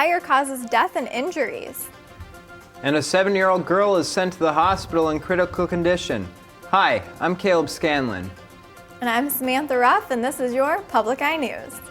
fire causes death and injuries. And a 7-year-old girl is sent to the hospital in critical condition. Hi, I'm Caleb Scanlon. And I'm Samantha Ruff, and this is your Public Eye News.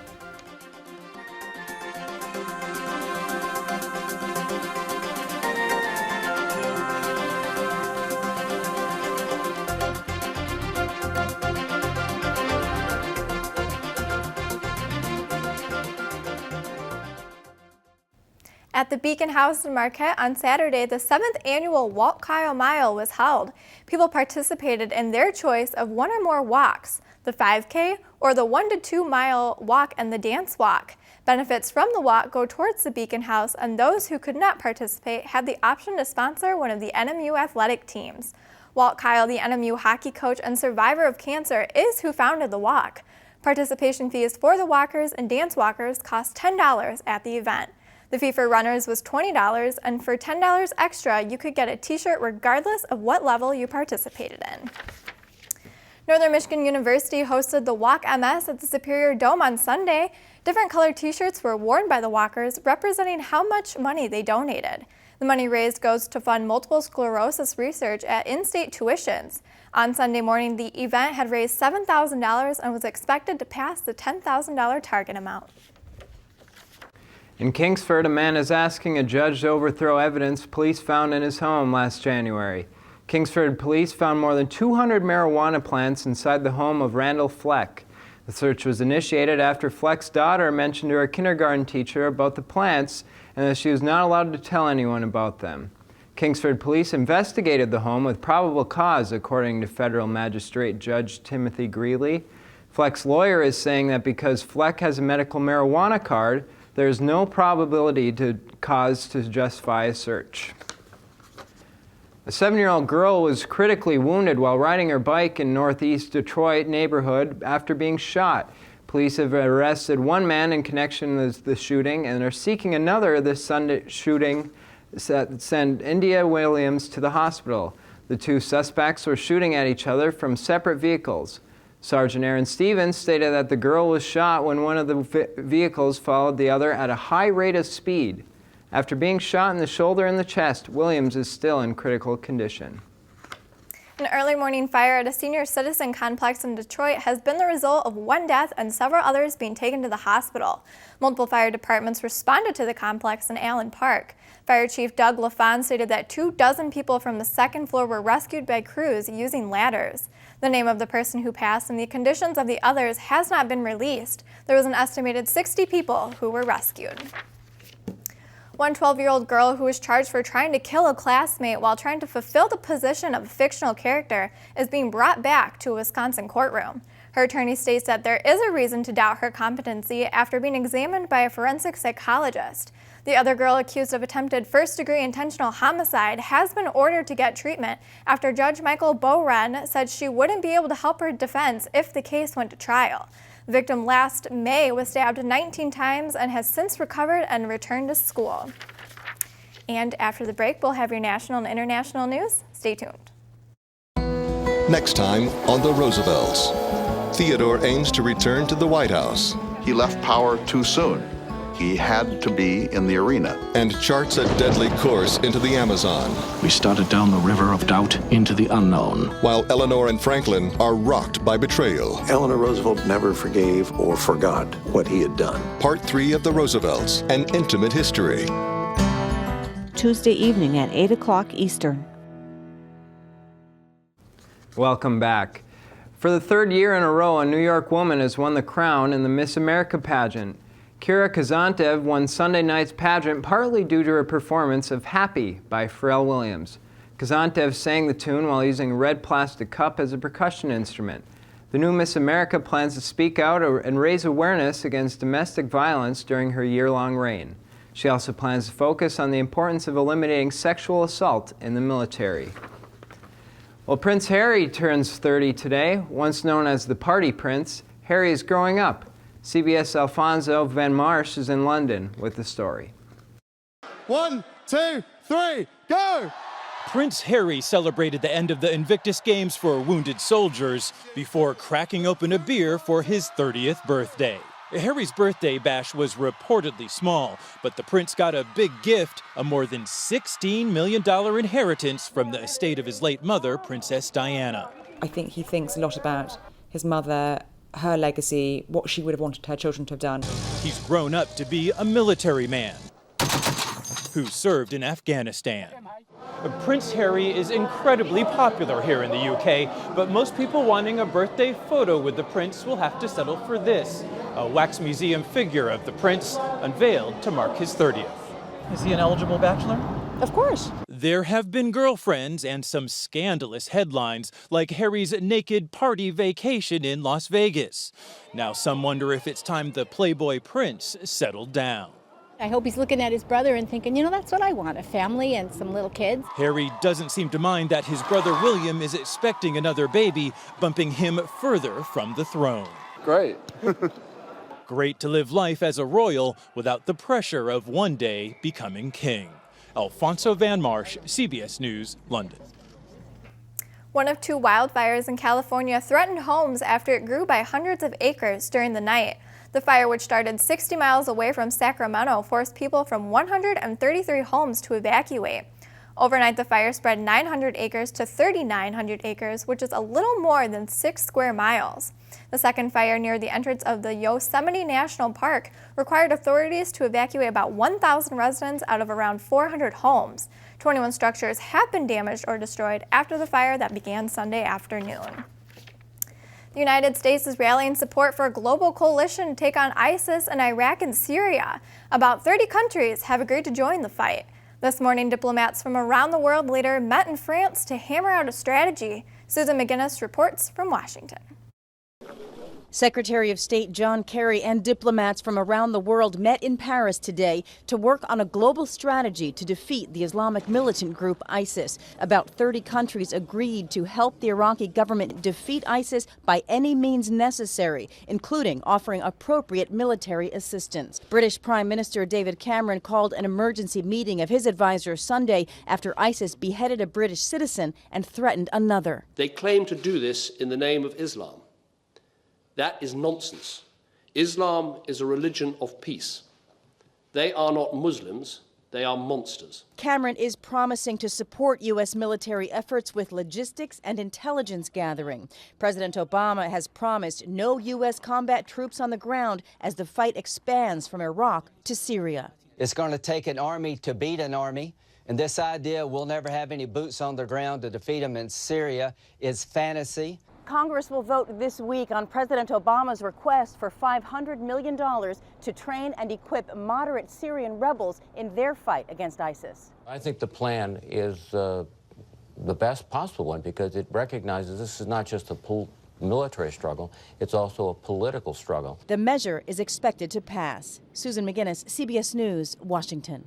At the Beacon House in Marquette on Saturday, the 7th annual Walk Kyle Mile was held. People participated in their choice of one or more walks, the 5K or the 1 to 2 mile walk and the dance walk. Benefits from the walk go towards the Beacon House, and those who could not participate had the option to sponsor one of the NMU athletic teams. Walt Kyle, the NMU hockey coach and survivor of cancer, is who founded the walk. Participation fees for the walkers and dance walkers cost $10 at the event. The fee for runners was $20, and for $10 extra, you could get a t-shirt regardless of what level you participated in. Northern Michigan University hosted the Walk MS at the Superior Dome on Sunday. Different colored t-shirts were worn by the walkers, representing how much money they donated. The money raised goes to fund multiple sclerosis research at in-state tuitions. On Sunday morning, the event had raised $7,000 and was expected to pass the $10,000 target amount. In Kingsford, a man is asking a judge to overthrow evidence police found in his home last January. Kingsford police found more than 200 marijuana plants inside the home of Randall Fleck. The search was initiated after Fleck's daughter mentioned to her kindergarten teacher about the plants and that she was not allowed to tell anyone about them. Kingsford police investigated the home with probable cause, according to federal magistrate Judge Timothy Greeley. Fleck's lawyer is saying that because Fleck has a medical marijuana card, there is no probability to cause to justify a search. A 7-year-old girl was critically wounded while riding her bike in northeast Detroit neighborhood after being shot. Police have arrested one man in connection with the shooting and are seeking another this Sunday shooting that sent India Williams to the hospital. The two suspects were shooting at each other from separate vehicles. Sergeant Aaron Stevens stated that the girl was shot when one of the vehicles followed the other at a high rate of speed. After being shot in the shoulder and the chest, Williams is still in critical condition. An early morning fire at a senior citizen complex in Detroit has been the result of one death and several others being taken to the hospital. Multiple fire departments responded to the complex in Allen Park. Fire Chief Doug LaFawn stated that 24 people from the second floor were rescued by crews using ladders. The name of the person who passed and the conditions of the others has not been released. There was an estimated 60 people who were rescued. One 12-year-old girl who was charged for trying to kill a classmate while trying to fulfill the position of a fictional character is being brought back to a Wisconsin courtroom. Her attorney states that there is a reason to doubt her competency after being examined by a forensic psychologist. The other girl accused of attempted first-degree intentional homicide has been ordered to get treatment after Judge Michael Boren said she wouldn't be able to help her defense if the case went to trial. The victim last May was stabbed 19 times and has since recovered and returned to school. And after the break, we'll have your national and international news. Stay tuned. Next time on the Roosevelts, Theodore aims to return to the White House. He left power too soon. He had to be in the arena. And charts a deadly course into the Amazon. We started down the river of doubt into the unknown. While Eleanor and Franklin are rocked by betrayal. Eleanor Roosevelt never forgave or forgot what he had done. Part 3 of the Roosevelts, an intimate history. Tuesday evening at 8 o'clock Eastern. Welcome back. For the third year in a row, a New York woman has won the crown in the Miss America pageant. Kira Kazantev won Sunday night's pageant partly due to her performance of Happy by Pharrell Williams. Kazantev sang the tune while using a red plastic cup as a percussion instrument. The new Miss America plans to speak out and raise awareness against domestic violence during her year-long reign. She also plans to focus on the importance of eliminating sexual assault in the military. Well, Prince Harry turns 30 today. Once known as the Party Prince, Harry is growing up. CBS' Alfonso Van Marsh is in London with the story. 1, 2, 3, go! Prince Harry celebrated the end of the Invictus Games for wounded soldiers before cracking open a beer for his 30th birthday. Harry's birthday bash was reportedly small, but the prince got a big gift, a more than $16 million inheritance from the estate of his late mother, Princess Diana. I think he thinks a lot about his mother, her legacy, what she would have wanted her children to have done. He's grown up to be a military man who served in Afghanistan. Prince Harry is incredibly popular here in the UK, but most people wanting a birthday photo with the prince will have to settle for this, a wax museum figure of the prince unveiled to mark his 30th. Is he an eligible bachelor? Of course. There have been girlfriends and some scandalous headlines, like Harry's naked party vacation in Las Vegas. Now some wonder if it's time the Playboy prince settled down. I hope he's looking at his brother and thinking, you know, that's what I want, a family and some little kids. Harry doesn't seem to mind that his brother William is expecting another baby, bumping him further from the throne. Great. Great to live life as a royal without the pressure of one day becoming king. Alfonso Van Marsh, CBS News, London. One of two wildfires in California threatened homes after it grew by hundreds of acres during the night. The fire, which started 60 miles away from Sacramento, forced people from 133 homes to evacuate. Overnight, the fire spread 900 acres to 3,900 acres, which is a little more than 6 square miles. The second fire near the entrance of the Yosemite National Park required authorities to evacuate about 1,000 residents out of around 400 homes. 21 structures have been damaged or destroyed after the fire that began Sunday afternoon. The United States is rallying support for a global coalition to take on ISIS in Iraq and Syria. About 30 countries have agreed to join the fight. This morning, diplomats from around the world later met in France to hammer out a strategy. Susan McGinnis reports from Washington. Secretary of State John Kerry and diplomats from around the world met in Paris today to work on a global strategy to defeat the Islamic militant group ISIS. About 30 countries agreed to help the Iraqi government defeat ISIS by any means necessary, including offering appropriate military assistance. British Prime Minister David Cameron called an emergency meeting of his advisors Sunday after ISIS beheaded a British citizen and threatened another. They claim to do this in the name of Islam. That is nonsense. Islam is a religion of peace. They are not Muslims, they are monsters. Cameron is promising to support U.S. military efforts with logistics and intelligence gathering. President Obama has promised no U.S. combat troops on the ground as the fight expands from Iraq to Syria. It's going to take an army to beat an army, and this idea we'll never have any boots on the ground to defeat them in Syria is fantasy. Congress will vote this week on President Obama's request for $500 million to train and equip moderate Syrian rebels in their fight against ISIS. I think the plan is the best possible one because it recognizes this is not just a military struggle, it's also a political struggle. The measure is expected to pass. Susan McGinnis, CBS News, Washington.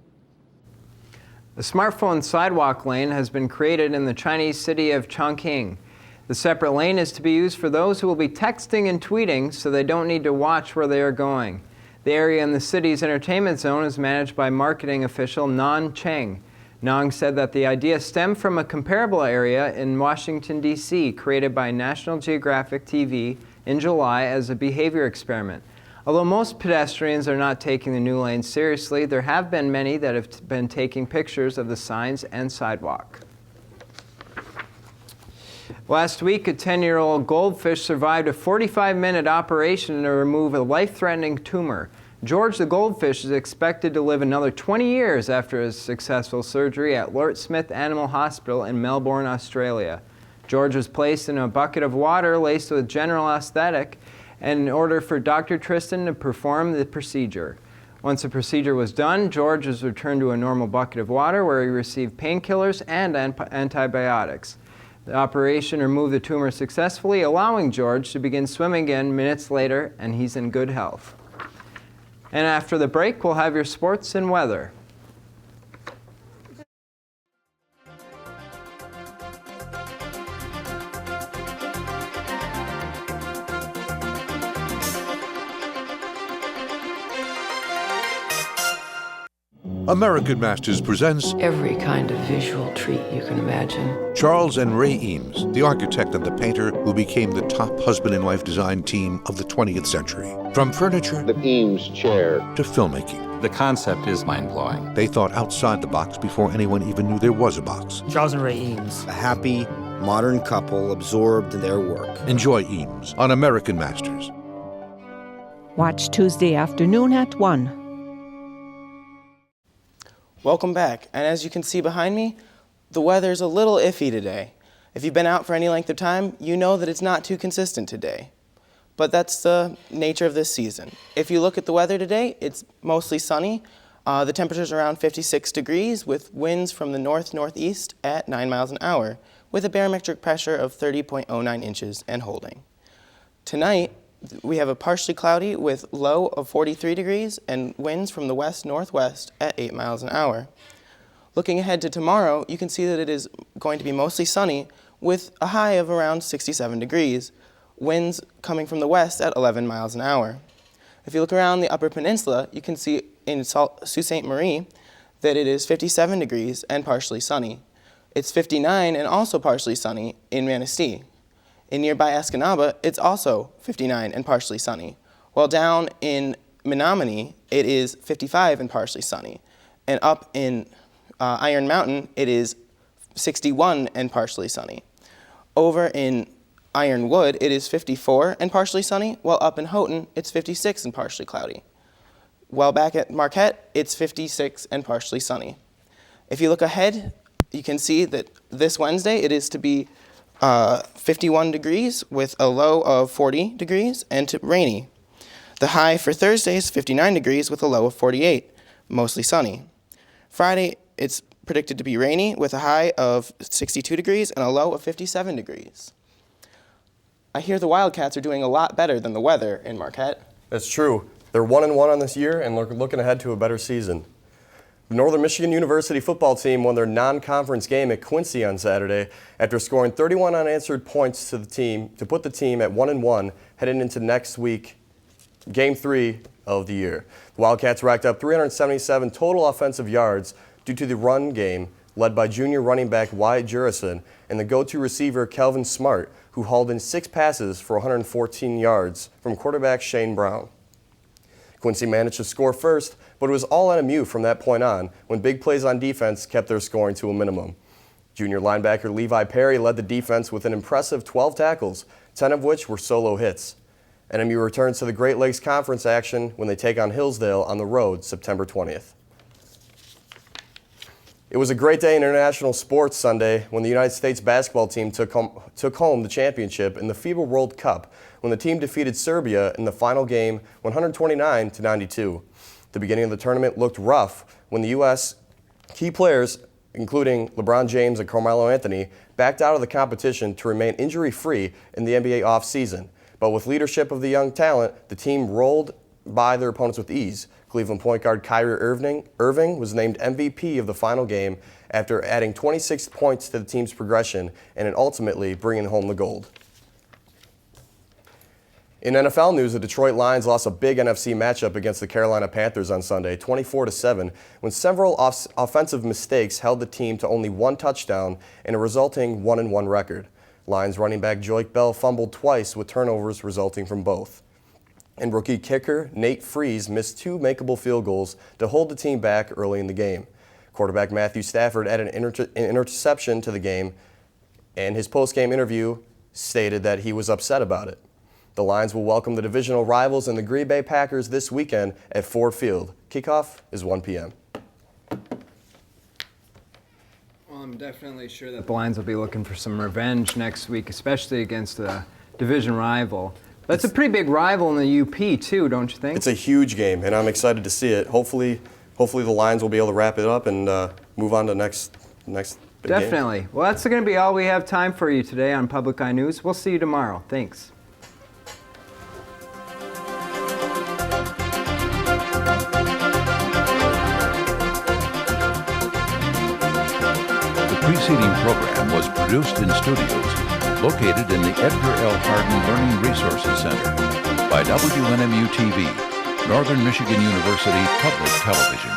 A smartphone sidewalk lane has been created in the Chinese city of Chongqing. The separate lane is to be used for those who will be texting and tweeting so they don't need to watch where they are going. The area in the city's entertainment zone is managed by marketing official Nan Cheng. Nong said that the idea stemmed from a comparable area in Washington, D.C., created by National Geographic TV in July as a behavior experiment. Although most pedestrians are not taking the new lane seriously, there have been many that have been taking pictures of the signs and sidewalk. Last week, a 10-year-old goldfish survived a 45-minute operation to remove a life-threatening tumor. George the goldfish is expected to live another 20 years after his successful surgery at Lort Smith Animal Hospital in Melbourne, Australia. George was placed in a bucket of water laced with general anesthetic in order for Dr. Tristan to perform the procedure. Once the procedure was done, George was returned to a normal bucket of water where he received painkillers and antibiotics. The operation removed the tumor successfully, allowing George to begin swimming again minutes later, and he's in good health. And after the break, we'll have your sports and weather. American Masters presents every kind of visual treat you can imagine. Charles and Ray Eames, the architect and the painter who became the top husband and wife design team of the 20th century. From furniture, the Eames chair, to filmmaking. The concept is mind-blowing. They thought outside the box before anyone even knew there was a box. Charles and Ray Eames. A happy, modern couple absorbed in their work. Enjoy Eames on American Masters. Watch Tuesday afternoon at 1. Welcome back, and as you can see behind me, the weather's a little iffy today. If you've been out for any length of time, you know that it's not too consistent today. But that's the nature of this season. If you look at the weather today, it's mostly sunny. The temperature's around 56 degrees with winds from the north-northeast at 9 miles an hour, with a barometric pressure of 30.09 inches and holding. Tonight, we have a partially cloudy with low of 43 degrees and winds from the west-northwest at 8 miles an hour. Looking ahead to tomorrow, you can see that it is going to be mostly sunny with a high of around 67 degrees, winds coming from the west at 11 miles an hour. If you look around the Upper Peninsula, you can see in Sault Ste. Marie that it is 57 degrees and partially sunny. It's 59 and also partially sunny in Manistee. In nearby Escanaba, it's also 59 and partially sunny. While down in Menominee, it is 55 and partially sunny. And up in Iron Mountain, it is 61 and partially sunny. Over in Ironwood, it is 54 and partially sunny, while up in Houghton, it's 56 and partially cloudy. While back at Marquette, it's 56 and partially sunny. If you look ahead, you can see that this Wednesday, it is to be 51 degrees with a low of 40 degrees and rainy. The high for Thursday is 59 degrees with a low of 48, mostly sunny. Friday, it's predicted to be rainy with a high of 62 degrees and a low of 57 degrees. I hear the Wildcats are doing a lot better than the weather in Marquette. That's true. They're 1-1 on this year and looking ahead to a better season. The Northern Michigan University football team won their non-conference game at Quincy on Saturday after scoring 31 unanswered points to the team to put the team at 1-1 heading into next week, Game 3 of the year. The Wildcats racked up 377 total offensive yards due to the run game led by junior running back Wyatt Jurison and the go-to receiver Kelvin Smart, who hauled in 6 passes for 114 yards from quarterback Shane Brown. Quincy managed to score first, but it was all NMU from that point on when big plays on defense kept their scoring to a minimum. Junior linebacker Levi Perry led the defense with an impressive 12 tackles, 10 of which were solo hits. NMU returns to the Great Lakes Conference action when they take on Hillsdale on the road September 20th. It was a great day in international sports Sunday when the United States basketball team took home the championship in the FIBA World Cup when the team defeated Serbia in the final game 129-92. The beginning of the tournament looked rough when the U.S. key players, including LeBron James and Carmelo Anthony, backed out of the competition to remain injury-free in the NBA offseason. But with leadership of the young talent, the team rolled by their opponents with ease. Cleveland point guard Kyrie Irving was named MVP of the final game after adding 26 points to the team's progression and ultimately bringing home the gold. In NFL news, the Detroit Lions lost a big NFC matchup against the Carolina Panthers on Sunday, 24-7, when several offensive mistakes held the team to only 1 touchdown and a resulting 1-1 record. Lions running back Joique Bell fumbled twice with turnovers resulting from both. And rookie kicker Nate Freese missed 2 makeable field goals to hold the team back early in the game. Quarterback Matthew Stafford added an interception to the game, and his post-game interview stated that he was upset about it. The Lions will welcome the divisional rivals and the Green Bay Packers this weekend at Ford Field. Kickoff is 1 p.m. Well, I'm definitely sure that the Lions will be looking for some revenge next week, especially against a division rival. But it's a pretty big rival in the UP, too, don't you think? It's a huge game, and I'm excited to see it. Hopefully the Lions will be able to wrap it up and move on to next big Definitely. game. Well, that's going to be all we have time for you today on Public Eye News. We'll see you tomorrow. Thanks. The preceding program was produced in studios located in the Edgar L. Hardin Learning Resources Center by WNMU-TV, Northern Michigan University Public Television.